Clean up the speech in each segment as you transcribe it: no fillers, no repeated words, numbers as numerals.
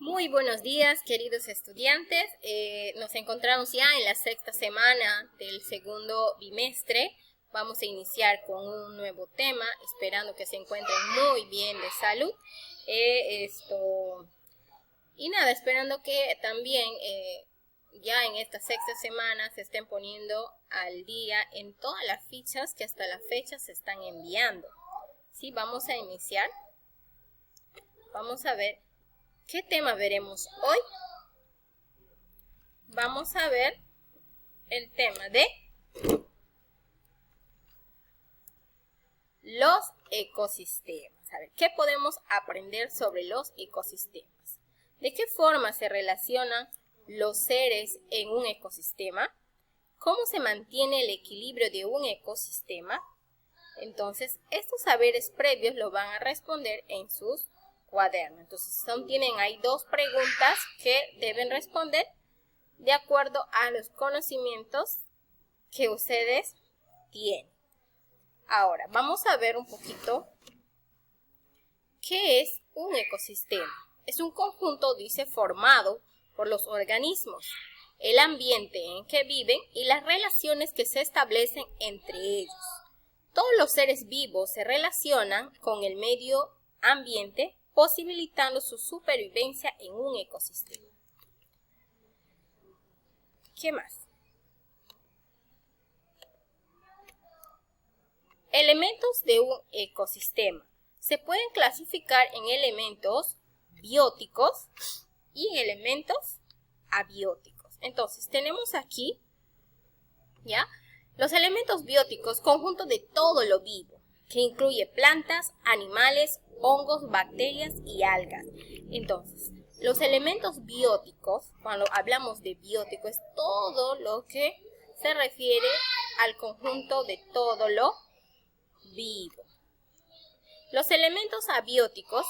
Muy buenos días, queridos estudiantes. Nos encontramos ya en la sexta semana del segundo bimestre. Vamos a iniciar con un nuevo tema, esperando que se encuentren muy bien de salud. Y nada, esperando que también ya en esta sexta semana se estén poniendo al día en todas las fichas que hasta la fecha se están enviando. Sí, vamos a iniciar. Vamos a ver ¿qué tema veremos hoy? Vamos a ver el tema de los ecosistemas. A ver, ¿qué podemos aprender sobre los ecosistemas? ¿De qué forma se relacionan los seres en un ecosistema? ¿Cómo se mantiene el equilibrio de un ecosistema? Entonces, estos saberes previos lo van a responder en sus cuaderno. Entonces tienen ahí dos preguntas que deben responder de acuerdo a los conocimientos que ustedes tienen. Ahora, vamos a ver un poquito qué es un ecosistema. Es un conjunto, dice, formado por los organismos, el ambiente en que viven y las relaciones que se establecen entre ellos. Todos los seres vivos se relacionan con el medio ambiente, posibilitando su supervivencia en un ecosistema. ¿Qué más? Elementos de un ecosistema. Se pueden clasificar en elementos bióticos y en elementos abióticos. Entonces, tenemos aquí, ¿ya? Los elementos bióticos, conjunto de todo lo vivo, que incluye plantas, animales, hongos, bacterias y algas. Entonces, los elementos bióticos, cuando hablamos de biótico, es todo lo que se refiere al conjunto de todo lo vivo. Los elementos abióticos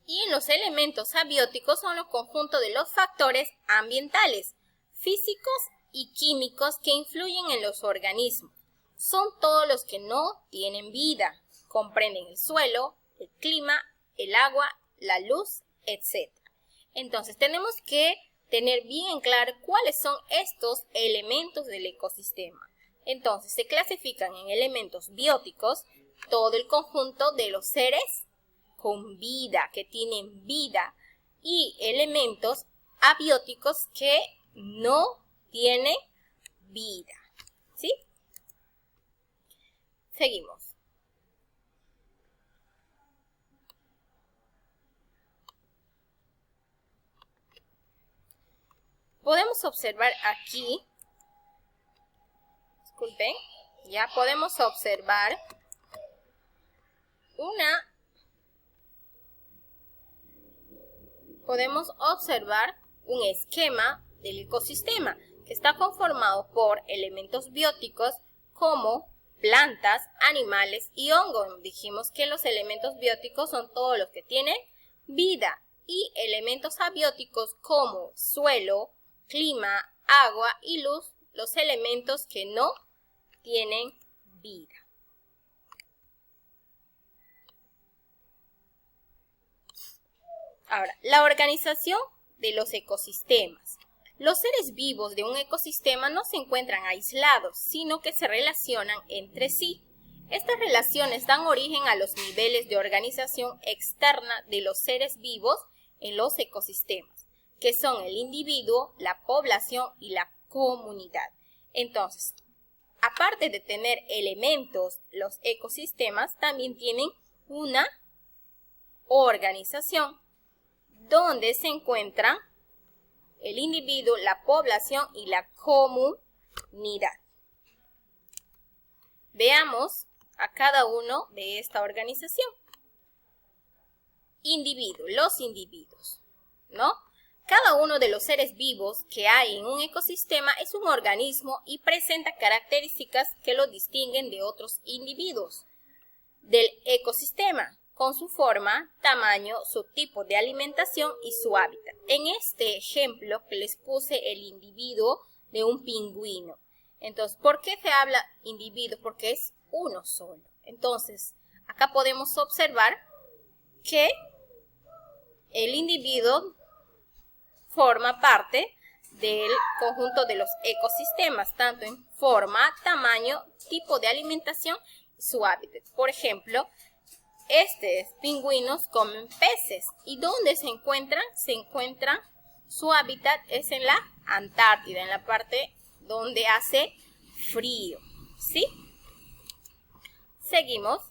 y en los elementos abióticos son los conjuntos de los factores ambientales, físicos y químicos que influyen en los organismos. Son todos los que no tienen vida. Comprenden el suelo, el clima, el agua, la luz, etc. Entonces, tenemos que tener bien en claro cuáles son estos elementos del ecosistema. Entonces, se clasifican en elementos bióticos, todo el conjunto de los seres con vida, que tienen vida, y elementos abióticos que no tienen vida. ¿Sí? Seguimos. Podemos observar aquí, disculpen, ya podemos observar un esquema del ecosistema que está conformado por elementos bióticos como plantas, animales y hongos. Dijimos que los elementos bióticos son todos los que tienen vida y elementos abióticos como suelo, clima, agua y luz, los elementos que no tienen vida. Ahora, la organización de los ecosistemas. Los seres vivos de un ecosistema no se encuentran aislados, sino que se relacionan entre sí. Estas relaciones dan origen a los niveles de organización externa de los seres vivos en los ecosistemas, que son el individuo, la población y la comunidad. Entonces, aparte de tener elementos, los ecosistemas también tienen una organización donde se encuentran el individuo, la población y la comunidad. Veamos a cada uno de esta organización. Individuo, los individuos, ¿no? Cada uno de los seres vivos que hay en un ecosistema es un organismo y presenta características que lo distinguen de otros individuos del ecosistema, con su forma, tamaño, su tipo de alimentación y su hábitat. En este ejemplo que les puse el individuo de un pingüino. Entonces, ¿por qué se habla individuo? Porque es uno solo. Entonces, acá podemos observar que el individuo forma parte del conjunto de los ecosistemas, tanto en forma, tamaño, tipo de alimentación y su hábitat. Por ejemplo, estos pingüinos comen peces. ¿Y dónde se encuentran? Su hábitat es en la Antártida, en la parte donde hace frío, ¿sí? Seguimos.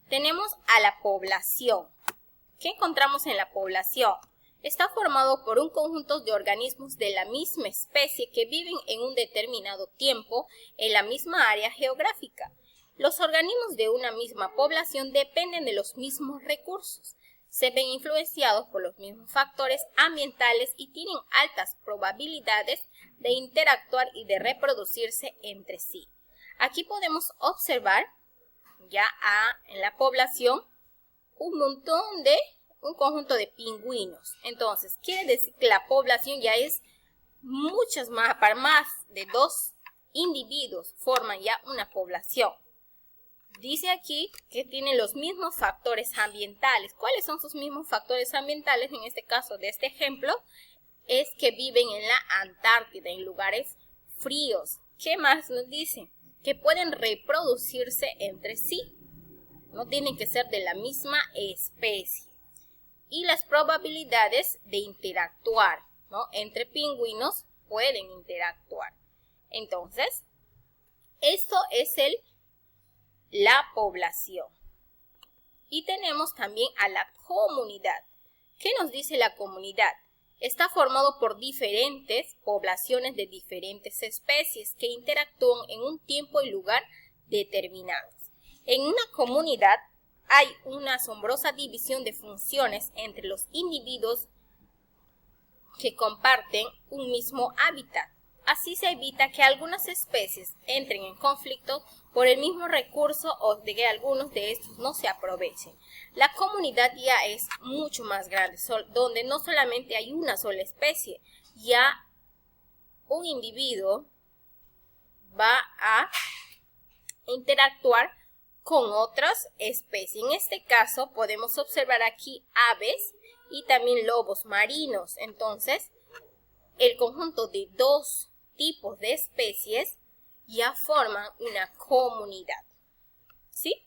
Tenemos a la población. ¿Qué encontramos en la población? Está formado por un conjunto de organismos de la misma especie que viven en un determinado tiempo en la misma área geográfica. Los organismos de una misma población dependen de los mismos recursos, se ven influenciados por los mismos factores ambientales y tienen altas probabilidades de interactuar y de reproducirse entre sí. Aquí podemos observar ya en la población un conjunto de pingüinos. Entonces, quiere decir que la población ya es muchas más, para más de 2 individuos forman ya una población. Dice aquí que tienen los mismos factores ambientales. ¿Cuáles son sus mismos factores ambientales? En este caso de este ejemplo, es que viven en la Antártida, en lugares fríos. ¿Qué más nos dice? Que pueden reproducirse entre sí. No tienen que ser de la misma especie. Y las probabilidades de interactuar, ¿no? Entre pingüinos pueden interactuar. Entonces, esto es la población. Y tenemos también a la comunidad. ¿Qué nos dice la comunidad? Está formado por diferentes poblaciones de diferentes especies que interactúan en un tiempo y lugar determinados. En una comunidad hay una asombrosa división de funciones entre los individuos que comparten un mismo hábitat. Así se evita que algunas especies entren en conflicto por el mismo recurso o de que algunos de estos no se aprovechen. La comunidad ya es mucho más grande, donde no solamente hay una sola especie, ya un individuo va a interactuar con otras especies. En este caso podemos observar aquí aves y también lobos marinos. Entonces, el conjunto de 2 tipos de especies ya forman una comunidad, ¿sí?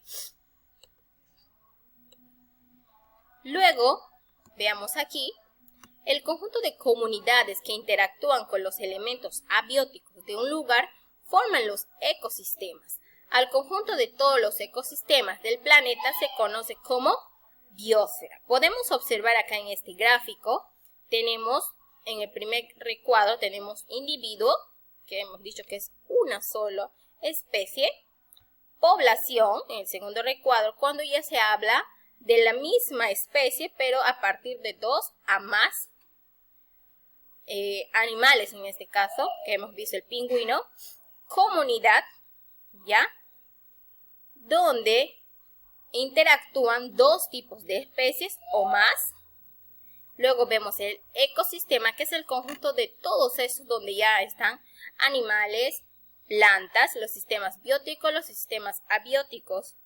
Luego, veamos aquí, el conjunto de comunidades que interactúan con los elementos abióticos de un lugar forman los ecosistemas. Al conjunto de todos los ecosistemas del planeta se conoce como biosfera. Podemos observar acá en este gráfico, tenemos en el primer recuadro tenemos individuo, que hemos dicho que es una sola especie, población, en el segundo recuadro, cuando ya se habla de la misma especie, pero a partir de 2 a más animales, en este caso, que hemos visto el pingüino, comunidad, ¿ya? Donde interactúan 2 tipos de especies o más. Luego vemos el ecosistema, que es el conjunto de todos esos donde ya están animales, plantas, los sistemas bióticos, los sistemas abióticos.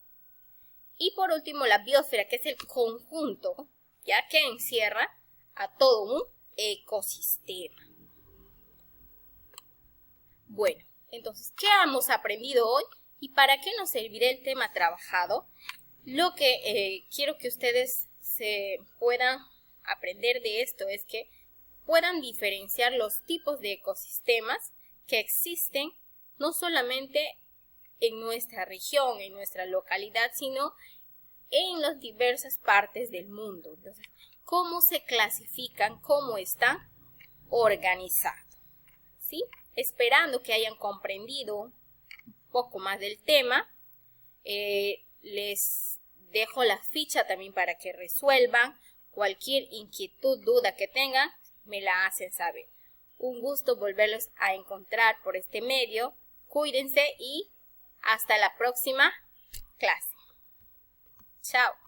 Y por último la biosfera, que es el conjunto, ya que encierra a todo un ecosistema. Bueno, entonces, ¿qué hemos aprendido hoy? ¿Y para qué nos servirá el tema trabajado? Lo que quiero que ustedes se puedan aprender de esto es que puedan diferenciar los tipos de ecosistemas que existen no solamente en nuestra región, en nuestra localidad, sino en las diversas partes del mundo. Entonces, ¿cómo se clasifican? ¿Cómo están organizados? ¿Sí? Esperando que hayan comprendido un poco más del tema, les dejo la ficha también para que resuelvan. Cualquier inquietud, duda que tengan, me la hacen saber. Un gusto volverlos a encontrar por este medio. Cuídense y hasta la próxima clase. Chao.